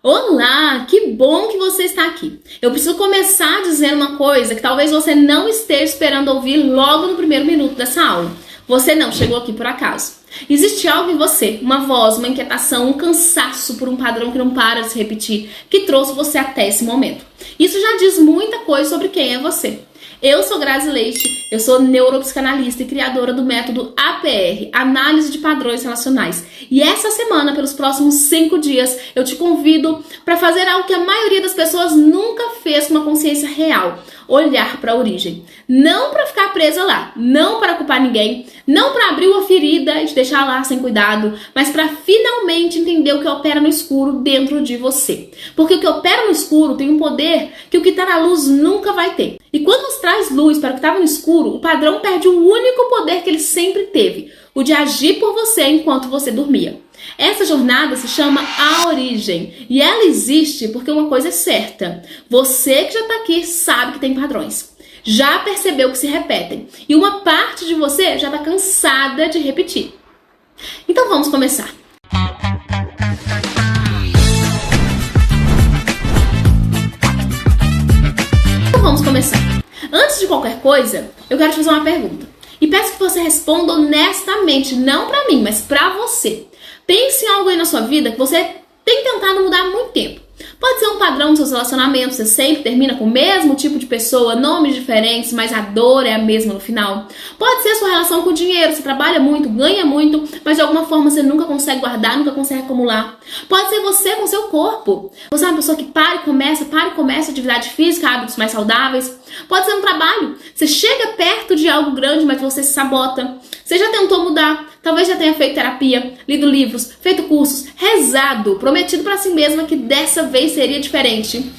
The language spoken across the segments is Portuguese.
Olá, que bom que você está aqui. Eu preciso começar dizendo uma coisa que talvez você não esteja esperando ouvir logo no primeiro minuto dessa aula. Você não chegou aqui por acaso. Existe algo em você, uma voz, uma inquietação, um cansaço por um padrão que não para de se repetir, que trouxe você até esse momento. Isso já diz muita coisa sobre quem é você. Eu sou Grazi Leite, eu sou neuropsicanalista e criadora do método APR, Análise de Padrões Relacionais. E essa semana, pelos próximos 5 dias, eu te convido para fazer algo que a maioria das pessoas nunca fez com uma consciência real. Olhar para a origem. Não para ficar presa lá, não para culpar ninguém, não para abrir uma ferida e te deixar lá sem cuidado, mas para finalmente entender o que opera no escuro dentro de você. Porque o que opera no escuro tem um poder que o que está na luz nunca vai ter. E quando nos traz luz para o que estava no escuro, o padrão perde o único poder que ele sempre teve, o de agir por você enquanto você dormia. Essa jornada se chama A Origem e ela existe porque uma coisa é certa. Você que já está aqui sabe que tem padrões. Já percebeu que se repetem e uma parte de você já está cansada de repetir. Então vamos começar. Antes de qualquer coisa, eu quero te fazer uma pergunta. E peço que você responda honestamente, não pra mim, mas pra você. Pense em algo aí na sua vida que você tem tentado mudar há muito tempo. Pode ser um padrão dos seus relacionamentos, você sempre termina com o mesmo tipo de pessoa, nomes diferentes, mas a dor é a mesma no final. Pode ser a sua relação com o dinheiro, você trabalha muito, ganha muito, mas de alguma forma você nunca consegue guardar, nunca consegue acumular. Pode ser você com o seu corpo. Você é uma pessoa que para e começa atividade física, hábitos mais saudáveis. Pode ser um trabalho. Você chega perto de algo grande, mas você se sabota. Você já tentou mudar, talvez já tenha feito terapia, lido livros, feito cursos, rezado, prometido pra si mesma que dessa vez seria diferente.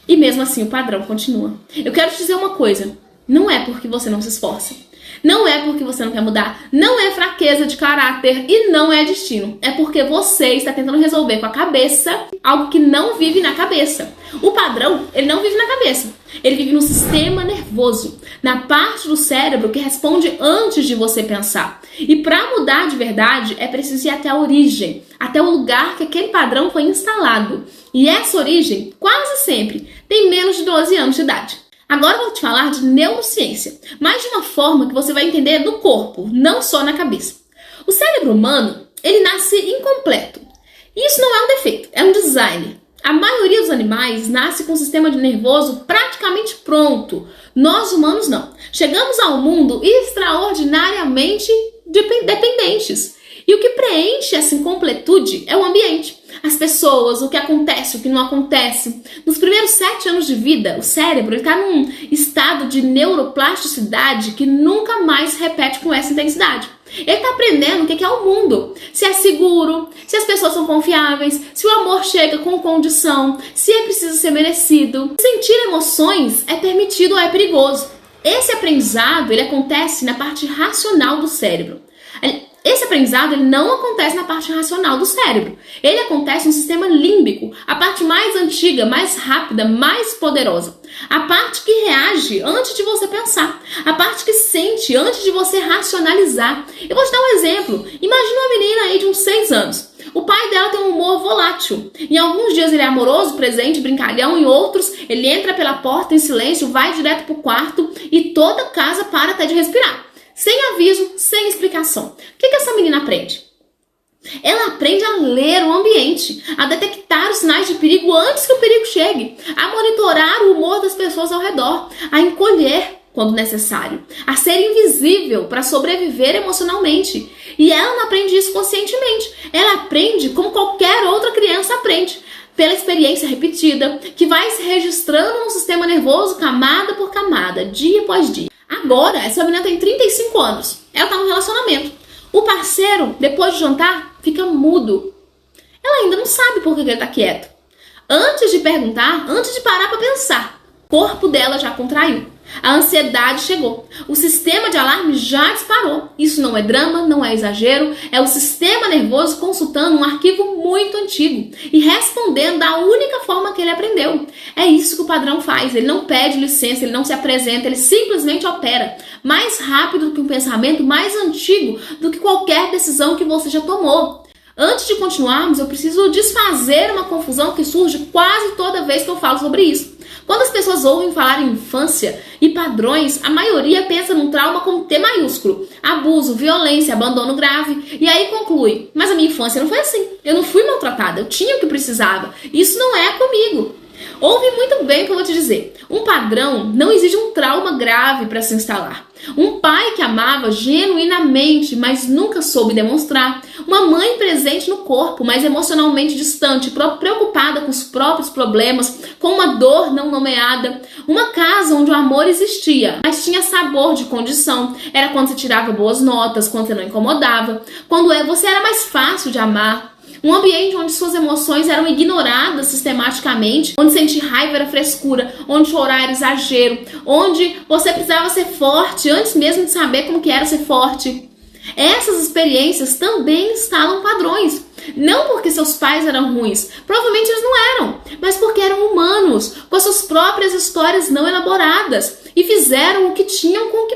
E mesmo assim o padrão continua. Eu quero te dizer uma coisa, não é porque você não se esforça. Não é porque você não quer mudar, não é fraqueza de caráter e não é destino. É porque você está tentando resolver com a cabeça algo que não vive na cabeça. O padrão, ele não vive na cabeça. Ele vive no sistema nervoso, na parte do cérebro que responde antes de você pensar. E para mudar de verdade, é preciso ir até a origem, até o lugar que aquele padrão foi instalado. E essa origem, quase sempre, tem menos de 12 anos de idade. Agora eu vou te falar de neurociência, mas de uma forma que você vai entender do corpo, não só na cabeça. O cérebro humano, ele nasce incompleto. E isso não é um defeito, é um design. A maioria dos animais nasce com o sistema nervoso praticamente pronto. Nós humanos não. Chegamos ao mundo extraordinariamente dependentes. E o que preenche essa incompletude é o ambiente. As pessoas, o que acontece, o que não acontece. Nos primeiros 7 anos de vida, o cérebro está num estado de neuroplasticidade que nunca mais repete com essa intensidade. Ele está aprendendo o que é o mundo, se é seguro, se as pessoas são confiáveis, se o amor chega com condição, se é preciso ser merecido. Sentir emoções é permitido ou é perigoso. Esse aprendizado ele acontece na parte racional do cérebro. Esse aprendizado ele não acontece na parte racional do cérebro. Ele acontece no sistema límbico, a parte mais antiga, mais rápida, mais poderosa. A parte que reage antes de você pensar. A parte que sente antes de você racionalizar. Eu vou te dar um exemplo. Imagina uma menina aí de uns 6 anos. O pai dela tem um humor volátil. Em alguns dias ele é amoroso, presente, brincalhão. Em outros, ele entra pela porta em silêncio, vai direto pro quarto e toda a casa para até de respirar. Sem aviso, sem explicação. O que essa menina aprende? Ela aprende a ler o ambiente, a detectar os sinais de perigo antes que o perigo chegue, a monitorar o humor das pessoas ao redor, a encolher quando necessário, a ser invisível para sobreviver emocionalmente. E ela não aprende isso conscientemente. Ela aprende como qualquer outra criança aprende, pela experiência repetida, que vai se registrando no sistema nervoso camada por camada, dia após dia. Agora, essa menina tem 35 anos. Ela tá num relacionamento. O parceiro, depois de jantar, fica mudo. Ela ainda não sabe por que ele tá quieto. Antes de perguntar, antes de parar pra pensar, o corpo dela já contraiu. A ansiedade chegou. O sistema de alarme já disparou. Isso não é drama, não é exagero. É o sistema nervoso consultando um arquivo muito antigo e respondendo da única forma que ele aprendeu. É isso que o padrão faz. Ele não pede licença, ele não se apresenta, ele simplesmente opera. Mais rápido do que um pensamento, mais antigo do que qualquer decisão que você já tomou. Antes de continuarmos, eu preciso desfazer uma confusão que surge quase toda vez que eu falo sobre isso. Quando as pessoas ouvem falar em infância e padrões, a maioria pensa num trauma com T maiúsculo. Abuso, violência, abandono grave. E aí conclui, mas a minha infância não foi assim. Eu não fui maltratada, eu tinha o que precisava. Isso não é comigo. Ouve muito bem o que eu vou te dizer. Um padrão não exige um trauma grave para se instalar. Um pai que amava genuinamente, mas nunca soube demonstrar. Uma mãe presente no corpo, mas emocionalmente distante, preocupada com os próprios problemas, com uma dor não nomeada. Uma casa onde o amor existia, mas tinha sabor de condição. Era quando você tirava boas notas, quando você não incomodava, quando você era mais fácil de amar. Um ambiente onde suas emoções eram ignoradas sistematicamente, onde sentir raiva era frescura, onde chorar era exagero, onde você precisava ser forte antes mesmo de saber como que era ser forte. Essas experiências também instalam padrões. Não porque seus pais eram ruins, provavelmente eles não eram, mas porque eram humanos, com suas próprias histórias não elaboradas e fizeram o que tinham com o que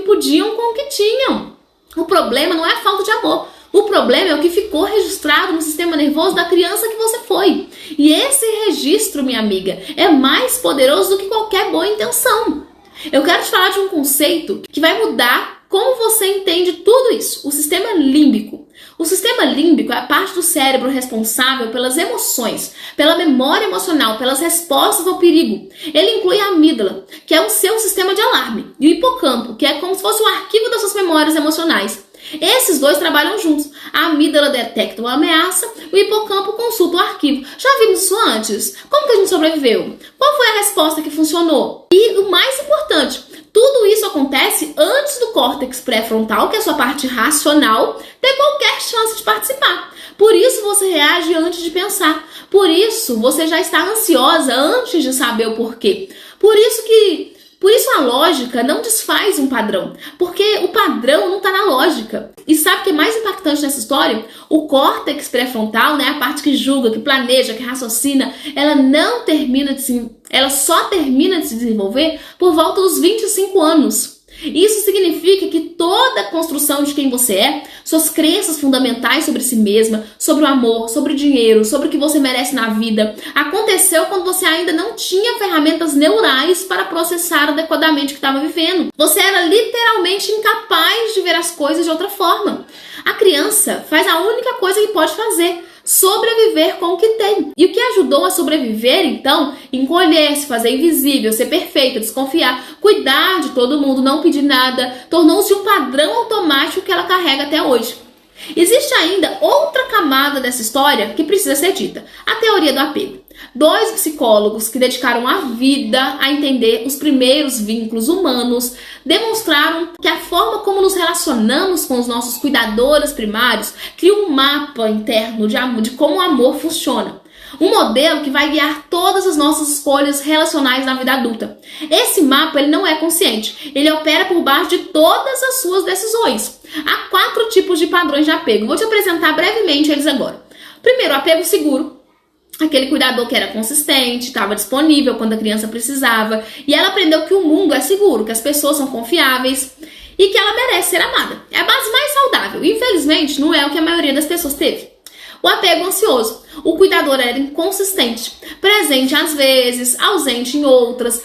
podiam com o que tinham. O problema não é a falta de amor. O problema é o que ficou registrado no sistema nervoso da criança que você foi. E esse registro, minha amiga, é mais poderoso do que qualquer boa intenção. Eu quero te falar de um conceito que vai mudar como você entende tudo isso. O sistema límbico. O sistema límbico é a parte do cérebro responsável pelas emoções, pela memória emocional, pelas respostas ao perigo. Ele inclui a amígdala, que é o seu sistema de alarme, e o hipocampo, que é como se fosse um arquivo das suas memórias emocionais. Esses dois trabalham juntos. A amígdala detecta uma ameaça, o hipocampo consulta o arquivo. Já vimos isso antes? Como que a gente sobreviveu? Qual foi a resposta que funcionou? E o mais importante, tudo isso acontece antes do córtex pré-frontal, que é a sua parte racional, ter qualquer chance de participar. Por isso você reage antes de pensar. Por isso você já está ansiosa antes de saber o porquê. Por isso a lógica não desfaz um padrão, porque o padrão não está na lógica. E sabe o que é mais impactante nessa história? O córtex pré-frontal, né, a parte que julga, que planeja, que raciocina, ela só termina de se desenvolver por volta dos 25 anos. Isso significa que toda a construção de quem você é, suas crenças fundamentais sobre si mesma, sobre o amor, sobre o dinheiro, sobre o que você merece na vida, aconteceu quando você ainda não tinha ferramentas neurais para processar adequadamente o que estava vivendo. Você era literalmente incapaz de ver as coisas de outra forma. A criança faz a única coisa que pode fazer: sobreviver com o que tem. E o que ajudou a sobreviver, então, encolher-se, fazer invisível, ser perfeita, desconfiar, cuidar de todo mundo, não pedir nada, tornou-se um padrão automático que ela carrega até hoje. Existe ainda outra camada dessa história que precisa ser dita: a teoria do apego. 2 psicólogos que dedicaram a vida a entender os primeiros vínculos humanos demonstraram que a forma como nos relacionamos com os nossos cuidadores primários cria um mapa interno de como o amor funciona. Um modelo que vai guiar todas as nossas escolhas relacionais na vida adulta. Esse mapa ele não é consciente, ele opera por baixo de todas as suas decisões. Há 4 tipos de padrões de apego. Vou te apresentar brevemente eles agora. Primeiro, apego seguro. Aquele cuidador que era consistente, estava disponível quando a criança precisava, e ela aprendeu que o mundo é seguro, que as pessoas são confiáveis e que ela merece ser amada. É a base mais saudável. Infelizmente, não é o que a maioria das pessoas teve. O apego ansioso. O cuidador era inconsistente, presente às vezes, ausente em outras,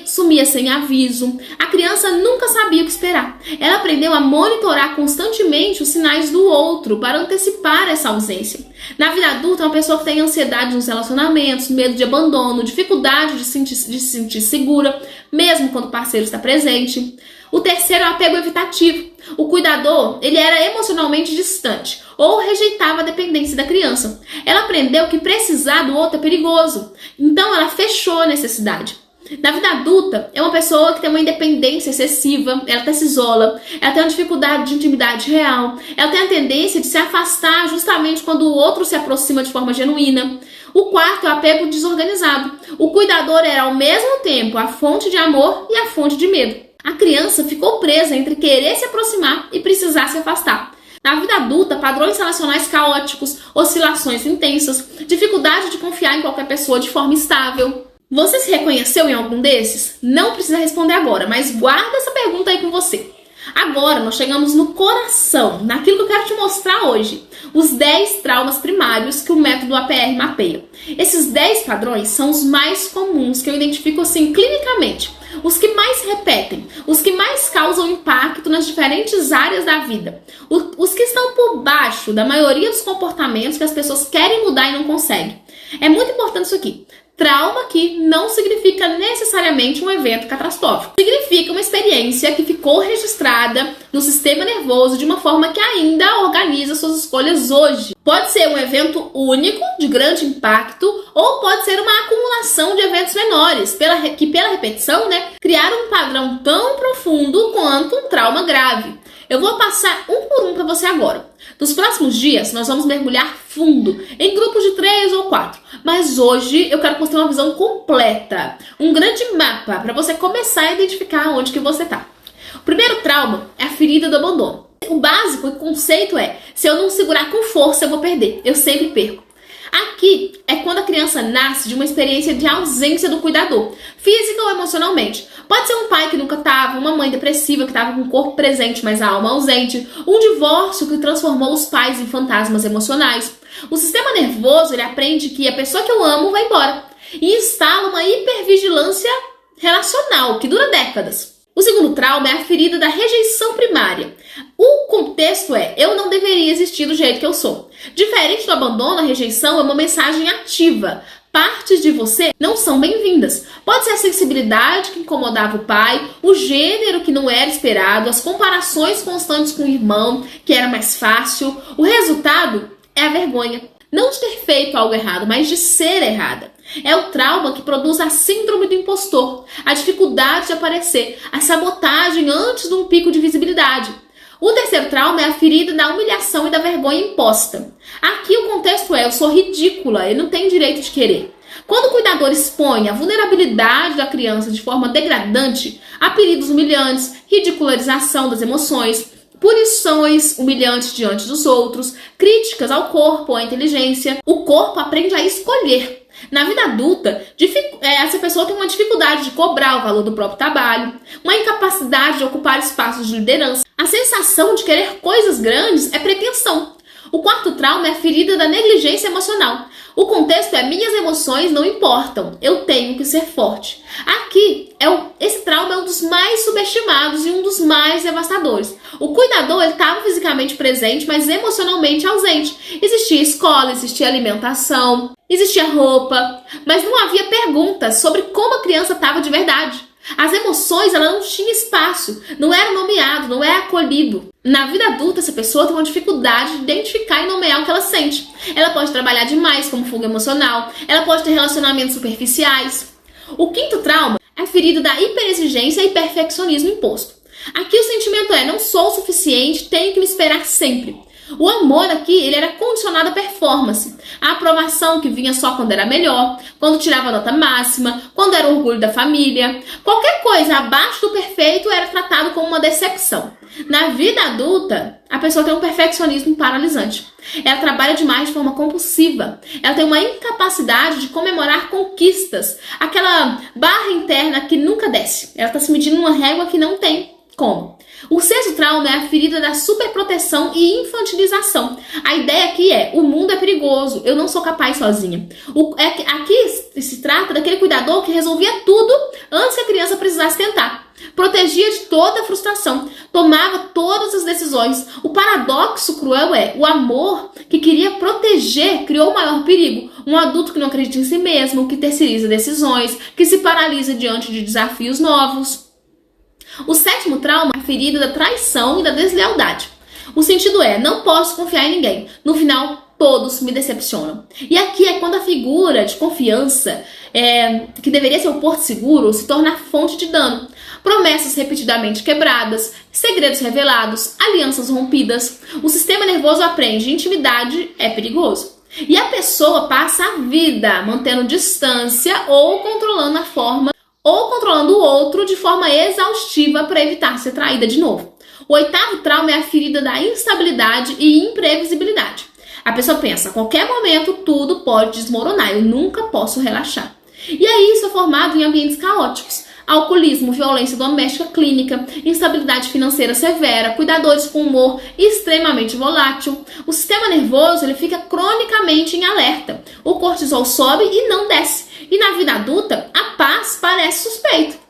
sumia sem aviso. A criança nunca sabia o que esperar. Ela aprendeu a monitorar constantemente os sinais do outro para antecipar essa ausência. Na vida adulta, é uma pessoa que tem ansiedade nos relacionamentos, medo de abandono, dificuldade de se sentir segura, mesmo quando o parceiro está presente. O terceiro é o apego evitativo. O cuidador, ele era emocionalmente distante ou rejeitava a dependência da criança. Ela aprendeu que precisar do outro é perigoso, então ela fechou a necessidade. Na vida adulta, é uma pessoa que tem uma independência excessiva, ela até se isola, ela tem uma dificuldade de intimidade real, ela tem a tendência de se afastar justamente quando o outro se aproxima de forma genuína. O quarto é o apego desorganizado. O cuidador era ao mesmo tempo a fonte de amor e a fonte de medo. A criança ficou presa entre querer se aproximar e precisar se afastar. Na vida adulta, padrões relacionais caóticos, oscilações intensas, dificuldade de confiar em qualquer pessoa de forma estável. Você se reconheceu em algum desses? Não precisa responder agora, mas guarda essa pergunta aí com você. Agora, nós chegamos no coração, naquilo que eu quero te mostrar hoje. Os 10 traumas primários que o método APR mapeia. Esses 10 padrões são os mais comuns que eu identifico assim clinicamente. Os que mais repetem, os que mais causam impacto nas diferentes áreas da vida. Os que estão por baixo da maioria dos comportamentos que as pessoas querem mudar e não conseguem. É muito importante isso aqui. Trauma aqui não significa necessariamente um evento catastrófico. Significa uma experiência que ficou registrada no sistema nervoso de uma forma que ainda organiza suas escolhas hoje. Pode ser um evento único, de grande impacto, ou pode ser uma acumulação de eventos menores, que pela repetição, criaram um padrão tão profundo quanto um trauma grave. Eu vou passar um por um para você agora. Nos próximos dias, nós vamos mergulhar fundo, em grupos de 3 ou 4. Mas hoje eu quero mostrar uma visão completa, um grande mapa para você começar a identificar onde que você está. O primeiro trauma é a ferida do abandono. O básico, o conceito é, se eu não segurar com força, eu vou perder. Eu sempre perco. Aqui é quando a criança nasce de uma experiência de ausência do cuidador, física ou emocionalmente. Pode ser um pai que nunca estava, uma mãe depressiva que estava com o corpo presente, mas a alma ausente, um divórcio que transformou os pais em fantasmas emocionais. O sistema nervoso, ele aprende que a pessoa que eu amo vai embora e instala uma hipervigilância relacional que dura décadas. O segundo trauma é a ferida da rejeição primária. O contexto é, eu não deveria existir do jeito que eu sou. Diferente do abandono, a rejeição é uma mensagem ativa. Partes de você não são bem-vindas. Pode ser a sensibilidade que incomodava o pai, o gênero que não era esperado, as comparações constantes com o irmão, que era mais fácil. O resultado é a vergonha. Não de ter feito algo errado, mas de ser errada. É o trauma que produz a síndrome do impostor, a dificuldade de aparecer, a sabotagem antes de um pico de visibilidade. O terceiro trauma é a ferida da humilhação e da vergonha imposta. Aqui o contexto é, eu sou ridícula, eu não tenho direito de querer. Quando o cuidador expõe a vulnerabilidade da criança de forma degradante, apelidos humilhantes, ridicularização das emoções, punições humilhantes diante dos outros, críticas ao corpo ou à inteligência, o corpo aprende a escolher. Na vida adulta, essa pessoa tem uma dificuldade de cobrar o valor do próprio trabalho, uma incapacidade de ocupar espaços de liderança. A sensação de querer coisas grandes é pretensão. O quarto trauma é a ferida da negligência emocional. O contexto é minhas emoções não importam, eu tenho que ser forte. Aqui, esse trauma é um dos mais subestimados e um dos mais devastadores. O cuidador estava fisicamente presente, mas emocionalmente ausente. Existia escola, existia alimentação, existia roupa, mas não havia perguntas sobre como a criança estava de verdade. As emoções, ela não tinha espaço, não era nomeado, não é acolhido. Na vida adulta, essa pessoa tem uma dificuldade de identificar e nomear o que ela sente. Ela pode trabalhar demais como fuga emocional, ela pode ter relacionamentos superficiais. O quinto trauma é a ferida da hiperexigência e perfeccionismo imposto. Aqui o sentimento é, não sou o suficiente, tenho que me esperar sempre. O amor aqui, ele era condicionado à performance. A aprovação que vinha só quando era melhor, quando tirava a nota máxima, quando era o orgulho da família. Qualquer coisa abaixo do perfeito era tratado como uma decepção. Na vida adulta, a pessoa tem um perfeccionismo paralisante. Ela trabalha demais de forma compulsiva. Ela tem uma incapacidade de comemorar conquistas. Aquela barra interna que nunca desce. Ela está se medindo numa régua que não tem como. O sexto trauma é a ferida da superproteção e infantilização. A ideia aqui é, o mundo é perigoso, eu não sou capaz sozinha. Aqui se trata daquele cuidador que resolvia tudo antes que a criança precisasse tentar. Protegia de toda a frustração, tomava todas as decisões. O paradoxo cruel é, o amor que queria proteger criou o maior perigo. Um adulto que não acredita em si mesmo, que terceiriza decisões, que se paralisa diante de desafios novos. O sétimo trauma é a ferida da traição e da deslealdade. O sentido é, não posso confiar em ninguém. No final, todos me decepcionam. E aqui é quando a figura de confiança, que deveria ser o porto seguro, se torna a fonte de dano. Promessas repetidamente quebradas, segredos revelados, alianças rompidas. O sistema nervoso aprende, intimidade é perigoso. E a pessoa passa a vida mantendo distância ou controlando o outro de forma exaustiva para evitar ser traída de novo. O oitavo trauma é a ferida da instabilidade e imprevisibilidade. A pessoa pensa, a qualquer momento tudo pode desmoronar, eu nunca posso relaxar. E aí isso é formado em ambientes caóticos. alcoolismo, violência doméstica clínica, instabilidade financeira severa, cuidadores com humor extremamente volátil. O sistema nervoso ele fica cronicamente em alerta. O cortisol sobe e não desce. E na vida adulta, a paz parece suspeito.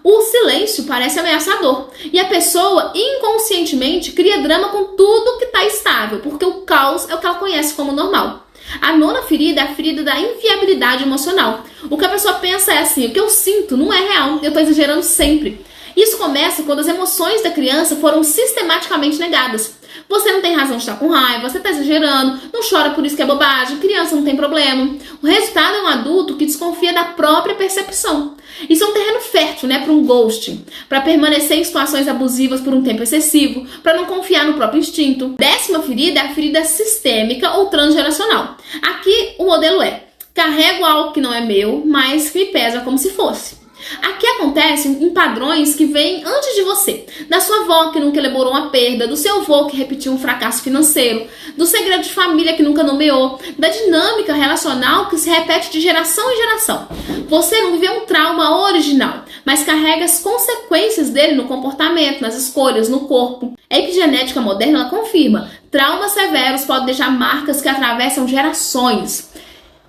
O silêncio parece ameaçador. E a pessoa inconscientemente cria drama com tudo que está estável, porque o caos é o que ela conhece como normal. A nona ferida é a ferida da inviabilidade emocional. O que a pessoa pensa é assim: o que eu sinto não é real, eu estou exagerando sempre. Isso começa quando as emoções da criança foram sistematicamente negadas. Você não tem razão de estar com raiva, você está exagerando, não chora por isso que é bobagem, criança não tem problema. O resultado é um adulto que desconfia da própria percepção. Isso é um terreno fértil, para um ghosting, para permanecer em situações abusivas por um tempo excessivo, para não confiar no próprio instinto. 10ª ferida é a ferida sistêmica ou transgeracional. Aqui o modelo é: carrego algo que não é meu, mas que me pesa como se fosse. Aqui acontece em padrões que vêm antes de você, da sua avó que nunca elaborou uma perda, do seu avô que repetiu um fracasso financeiro, do segredo de família que nunca nomeou, da dinâmica relacional que se repete de geração em geração. Você não viveu um trauma original, mas carrega as consequências dele no comportamento, nas escolhas, no corpo. A epigenética moderna ela confirma: traumas severos podem deixar marcas que atravessam gerações.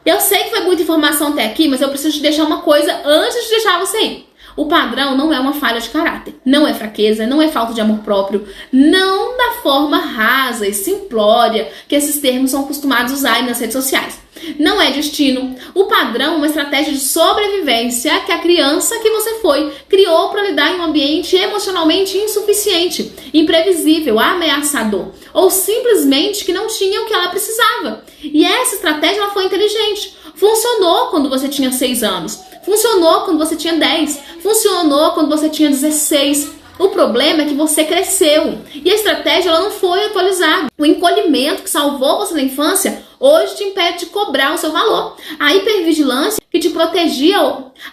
Eu sei que foi muita informação até aqui, mas eu preciso te deixar uma coisa antes de deixar você ir. O padrão não é uma falha de caráter, não é fraqueza, não é falta de amor próprio, não da forma rasa e simplória que esses termos são acostumados a usar nas redes sociais. Não é destino. O padrão é uma estratégia de sobrevivência que a criança que você foi criou para lidar em um ambiente emocionalmente insuficiente, imprevisível, ameaçador, ou simplesmente que não tinha o que ela precisava. E essa estratégia ela foi inteligente. Funcionou quando você tinha 6 anos. Funcionou quando você tinha 10. Funcionou quando você tinha 16. O problema é que você cresceu e a estratégia ela não foi atualizada. O encolhimento que salvou você na infância hoje te impede de cobrar o seu valor. A hipervigilância que te protegia,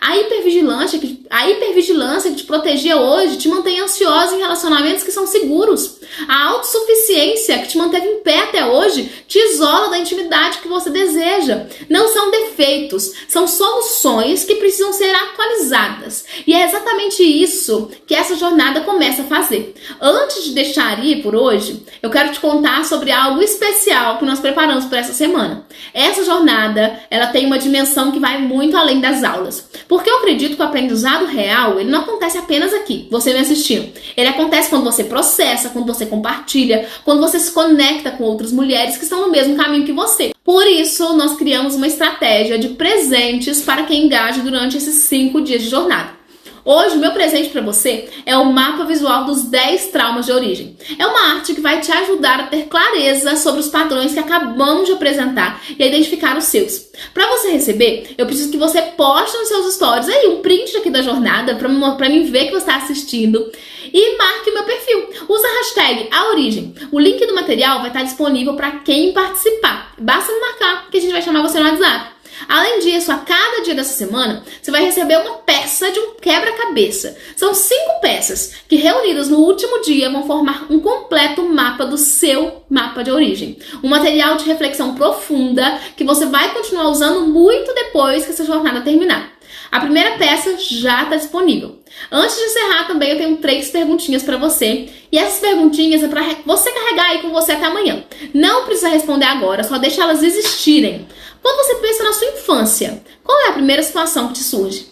a hipervigilância que te protegia hoje te mantém ansiosa em relacionamentos que são seguros. A autossuficiência que te manteve em pé até hoje te isola da intimidade que você deseja. Não são defeitos, são soluções que precisam ser atualizadas. E é exatamente isso que essa jornada começa a fazer. Antes de deixar ir por hoje, eu quero te contar sobre algo especial que nós preparamos para essa semana. Essa jornada, ela tem uma dimensão que vai muito além das aulas. Porque eu acredito que o aprendizado real, ele não acontece apenas aqui, você me assistindo. Ele acontece quando você processa, quando você compartilha, quando você se conecta com outras mulheres que estão no mesmo caminho que você. Por isso, nós criamos uma estratégia de presentes para quem engaja durante esses 5 dias de jornada. Hoje, o meu presente para você é o mapa visual dos 10 traumas de origem. É uma arte que vai te ajudar a ter clareza sobre os padrões que acabamos de apresentar e a identificar os seus. Para você receber, eu preciso que você poste nos seus stories aí um print aqui da jornada para mim ver que você está assistindo e marque meu perfil. Usa a hashtag #aorigem. O link do material vai estar disponível para quem participar. Basta me marcar que a gente vai chamar você no WhatsApp. Além disso, a cada dia dessa semana, você vai receber uma peça de um quebra-cabeça. São 5 peças que, reunidas no último dia, vão formar um completo mapa do seu mapa de origem. Um material de reflexão profunda que você vai continuar usando muito depois que essa jornada terminar. A primeira peça já está disponível. Antes de encerrar também eu tenho 3 perguntinhas para você. E essas perguntinhas é para você carregar aí com você até amanhã. Não precisa responder agora, só deixa elas existirem. Quando você pensa na sua infância, qual é a primeira situação que te surge?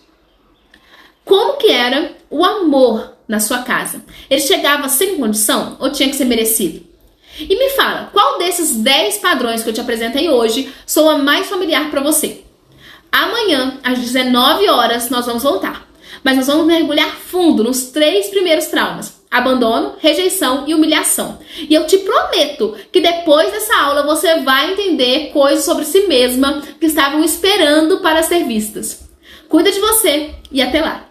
Como que era o amor na sua casa? Ele chegava sem condição ou tinha que ser merecido? E me fala, qual desses 10 padrões que eu te apresentei hoje soa mais familiar para você? Amanhã, às 19 horas, nós vamos voltar. Mas nós vamos mergulhar fundo nos 3 primeiros traumas: abandono, rejeição e humilhação. E eu te prometo que depois dessa aula você vai entender coisas sobre si mesma que estavam esperando para ser vistas. Cuida de você e até lá!